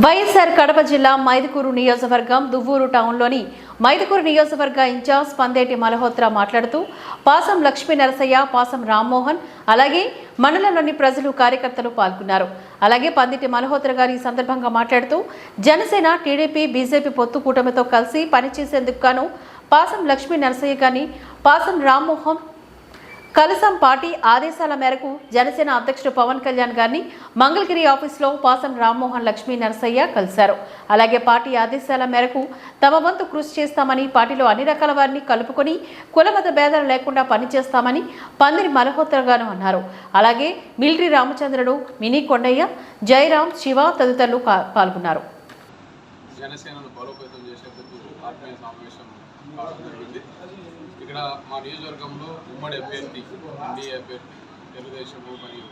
వైఎస్ఆర్ కడప జిల్లా మైదుకూరు నియోజకవర్గం దువ్వూరు టౌన్లోని మైదుకూరు నియోజకవర్గ ఇన్ఛార్జ్ పందేటి మల్హోత్రా మాట్లాడుతూ పాసం లక్ష్మీ నరసయ్య, పాసం రామ్మోహన్ అలాగే మండలంలోని ప్రజలు, కార్యకర్తలు పాల్గొన్నారు. అలాగే పందేటి మల్హోత్రా గారు ఈ సందర్భంగా మాట్లాడుతూ జనసేన, టీడీపీ, బీజేపీ పొత్తు కూటమితో కలిసి పనిచేసేందుకు గాను పాసం లక్ష్మీ నరసయ్య గారిని, పాసం రామ్మోహన్ కలసం పార్టీ ఆదేశాల మేరకు జనసేన అధ్యక్షుడు పవన్ కళ్యాణ్ గారిని మంగళగిరి ఆఫీసులో పాసం రామ్మోహన్, లక్ష్మీ నరసయ్య కలిశారు. అలాగే పార్టీ ఆదేశాల మేరకు తమ వంతు కృషి చేస్తామని, పార్టీలో అన్ని రకాల వారిని కలుపుకొని కులమత భేదాలు లేకుండా పనిచేస్తామని పందిరి మల్హోత్రా గారు అన్నారు. అలాగే మిలిటరీ రామచంద్రుడు, మినీ కొండయ్య, జయరాం, శివ తదితరులు పాల్గొన్నారు. ఇక్కడ మా నియోజకవర్గంలో ఉమ్మడి అభ్యర్థి, ఎన్డీఏ అభ్యర్థి, తెలుగుదేశము మరియు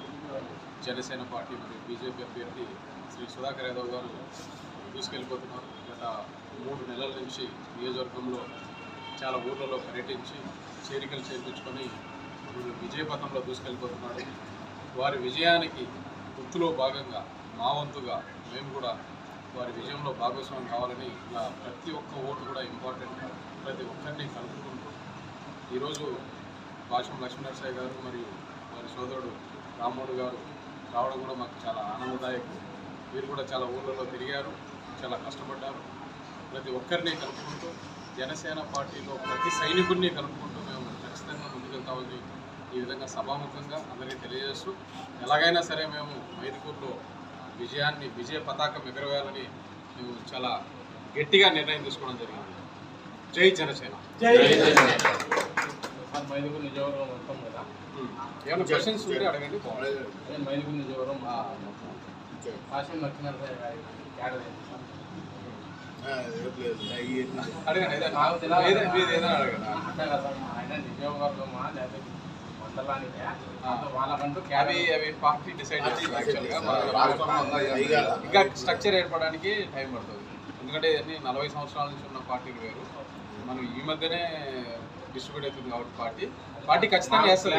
జనసేన పార్టీ మరియు బీజేపీ అభ్యర్థి శ్రీ సుధాకర్ యాదవ్ గారు దూసుకెళ్ళిపోతున్నారు. గత 3 నెలల నుంచి నియోజకవర్గంలో చాలా ఊర్లలో పర్యటించి చేరికలు చేర్పించుకొని విజయపథంలో దూసుకెళ్ళిపోతున్నాడు. వారి విజయానికి గుర్తులో భాగంగా మా వంతుగా మేము కూడా వారి విజయంలో భాగస్వామ్యం కావాలని ఇలా ప్రతి ఒక్క ఓటు కూడా ఇంపార్టెంట్. ప్రతి ఒక్కరిని కలుపుకుంటూ ఈరోజు పాసం లక్ష్మీ నరసయ్య గారు మరియు వారి సోదరుడు రామ్మోహన్ గారు రావడం కూడా మాకు చాలా ఆనందదాయకం. వీరు కూడా చాలా ఊళ్ళలో తిరిగారు, చాలా కష్టపడ్డారు. ప్రతి ఒక్కరిని కలుపుకుంటూ జనసేన పార్టీలో ప్రతి సైనికుడిని కలుపుకుంటూ మేము ఖచ్చితంగా ముందుకెళ్తామని ఈ విధంగా సభాముఖంగా అందరికీ తెలియజేస్తూ, ఎలాగైనా సరే మేము మైదుకూరులో విజయ పతాకం ఎగరవేయాలని మేము చాలా గట్టిగా నిర్ణయం తీసుకోవడం జరిగింది. జై జనసేన. మైదుకూరు నియోజకవర్గం మొత్తం కదా, ఏమైనా క్వశ్చన్స్ ఉంటే అడగండి. మైదుకూరు నియోజకవర్గం పాసం లక్ష్మీ నరసయ్య గారి ఆయన నియోజకవర్గమా లేదా మండలానికి వాళ్ళకంటూ అవి పార్టీ డిసైడ్ చేస్తారు. యాక్చువల్గా ఇంకా స్ట్రక్చర్ ఏర్పడడానికి టైం పడుతుంది. ఎందుకంటే ఇవన్నీ 40 సంవత్సరాల నుంచి ఉన్న పార్టీలు వేరు. మనం ఈ మధ్యనే డిస్ట్రిబ్యూట్ అవుతుంది కాబట్టి పార్టీ ఖచ్చితంగా చేస్తుంది.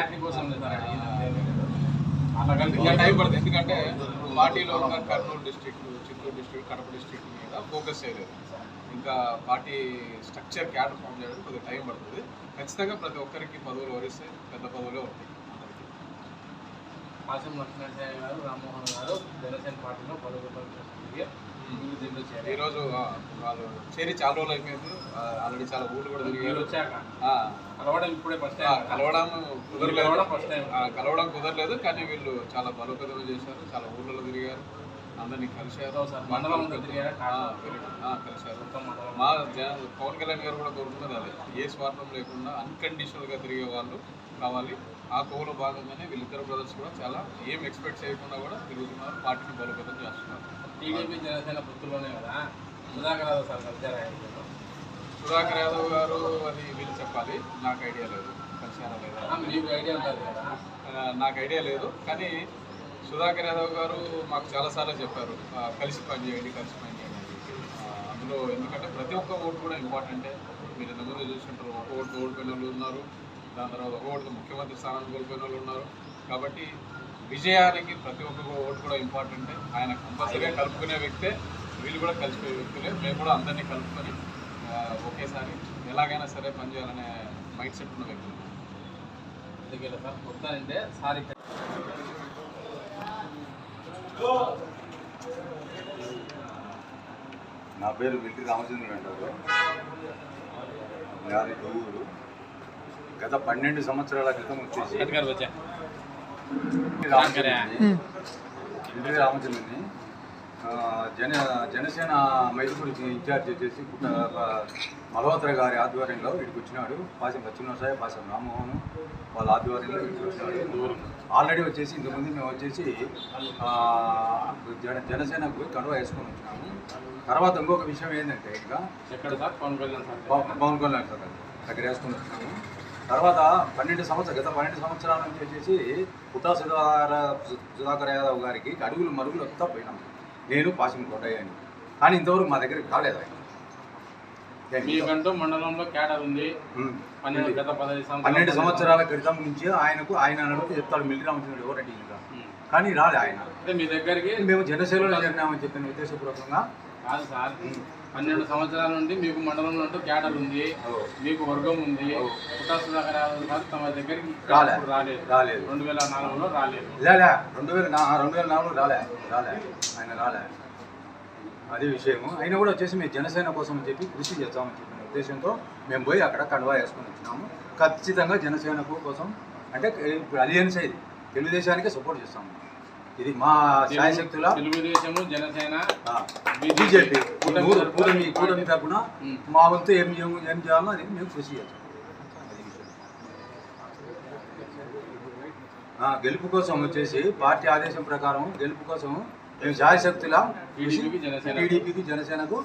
ఇంకా టైం పడుతుంది. ఎందుకంటే పార్టీలో ఉన్న Kurnool district, Chittoor district, Kadapa district మీద ఫోకస్ చేయలేదు. ఇంకా పార్టీ స్ట్రక్చర్ క్యాడర్ ఫామ్ చేయడానికి కొద్దిగా టైం పడుతుంది. ఖచ్చితంగా ప్రతి ఒక్కరికి పదవులు వరిస్తే పెద్ద పదవులే ఉంటాయి. పాసం లక్ష్మీ నరసయ్య గారు, రామ్మోహన్ గారు జనసేన పార్టీలో ఈరోజు వాళ్ళు చేరి చాలా రోజులు అయిపోయింది. ఆల్రెడీ చాలా ఊళ్ళు కూడా తిరిగారు. కలవడం కుదరలేదు, కానీ వీళ్ళు చాలా బలోపేతం చేశారు. చాలా ఊళ్ళలో తిరిగారు, అందరినీ కలిశారు, మండలం కలిశారు. మా పవన్ కళ్యాణ్ గారు కూడా కోరుకున్నది అదే, ఏ స్వార్థం లేకుండా అన్కండిషనల్గా తిరిగే వాళ్ళు కావాలి. ఆ కోవలో భాగంగానే వీళ్ళిద్దరు బ్రదర్స్ కూడా చాలా ఏం ఎక్స్పెక్ట్ చేయకుండా కూడా తిరుగుతున్నారు, పార్టీని బలోపేతం చేస్తున్నారు. టీడీపీ జనసేన పొత్తులోనే కదా సుధాకర్ యాదవ్ సార్ కలిసారా? సుధాకర్ యాదవ్ గారు అది వీళ్ళు చెప్పాలి, నాకు ఐడియా లేదు. కలిసారా లేదా? మీకు ఐడియా ఉంటుంది కదా? నాకు ఐడియా లేదు. కానీ సుధాకర్ యాదవ్ గారు మాకు చాలాసార్లు చెప్పారు, కలిసి పనిచేయండి, కలిసి పనిచేయండి. అందులో ఎందుకంటే ప్రతి ఒక్క ఓటు కూడా ఇంపార్టెంటే. మీరు ఇంతకుముందు చూస్తుంటారు, ఒక ఓటు ఓడిపోయిన వాళ్ళు ఉన్నారు, దాని తర్వాత ఒక ఓటు ముఖ్యమంత్రి స్థానానికి కోల్పోయిన వాళ్ళు ఉన్నారు. కాబట్టి విజయానికి ప్రతి ఒక్క ఓటు కూడా ఇంపార్టెంటే. ఆయన కంపల్సరీగా కలుపుకునే వ్యక్తే, వీళ్ళు కూడా కలిసిపోయే వ్యక్తులే. మేము కూడా అందరినీ కలుపుకొని ఒకేసారి ఎలాగైనా సరే పనిచేయాలనే మైండ్ సెట్ ఉన్న వ్యక్తులు. అందుకే సార్ మొత్తానంటే సారీ. నా పేరు మిలిటరీ రామచంద్రుడు అంటారు. గారి ఊరు గత 12 సంవత్సరాల క్రితం వచ్చేసి మిలిటరీ రామచంద్రుని జనసేన మైదుకూరు ఇన్ఛార్జ్ వచ్చేసి మల్హోత్రా గారి ఆధ్వర్యంలో వీడికి వచ్చినాడు. పాసం లక్ష్మీ నరసయ్య, పాసం రామ్మోహన్ వాళ్ళ ఆధ్వర్యంలో వీడికి వచ్చినాడు. ఆల్రెడీ వచ్చేసి ఇంతకుముందు మేము వచ్చేసి జనసేనకు కండువా వేసుకొని వచ్చినాము. తర్వాత ఇంకొక విషయం ఏంటంటే, ఇంకా ఎక్కడ సార్ పవన్ కళ్యాణ్ సార్ దగ్గర వేసుకొని వచ్చినాము. తర్వాత గత 12 సంవత్సరాల నుంచి వచ్చేసి పుట్టా సుధాకర్ యాదవ్ గారికి అడుగులు మరుగులు వస్తా పోయినాము, నేను పాసం కొండయ్య అని. కానీ ఇంతవరకు మా దగ్గరికి కాలేదు ఆయన. మీకంటూ మండలంలో క్యాడర్ ఉంది. ఉమ్. 12 12 సంవత్సరాల క్రితం నుంచి ఆయన అడుగుతూ చెప్తాడు మిలిటరీ రామచంద్రుడు ఎవరంటే ఈయన. కానీ రాలే ఆయన. అంటే మీ దగ్గరికి మేము జనసేనలో చేరినామని చెప్పిన ఉద్దేశపూర్వకంగా కాదు సార్. 12 సంవత్సరాల నుండి మీకు మండలంలో అంటూ క్యాడర్ ఉంది, మీకు వర్గం ఉంది. పుట్టా సుధాకర్ యాదవ్ గారు తమ దగ్గరికి రాలేదు. 2004లో రాలేదు. 2004 రాలే ఆయన రాలే. అదే విషయము. అయినా కూడా వచ్చేసి మేము జనసేన కోసం అని చెప్పి కృషి చేస్తామని చెప్పిన ఉద్దేశంతో మేము పోయి అక్కడ కండువా వేసుకొని వచ్చినాము. ఖచ్చితంగా జనసేన కోసం అంటే ఇప్పుడు అలియన్స్ ఇది తెలుగుదేశానికే సపోర్ట్ చేస్తాము. ఇది మా శాయశక్తుల తెలుగుదేశము, జనసేన, బీజేపీ కూటమి తరపున మా వంతు ఏం చేయాలో అది మేము కృషి చేస్తాం. గెలుపు కోసం వచ్చేసి పార్టీ ఆదేశం ప్రకారం గెలుపు కోసం మేము శాయశక్తుల టీడీపీకి, జనసేనకు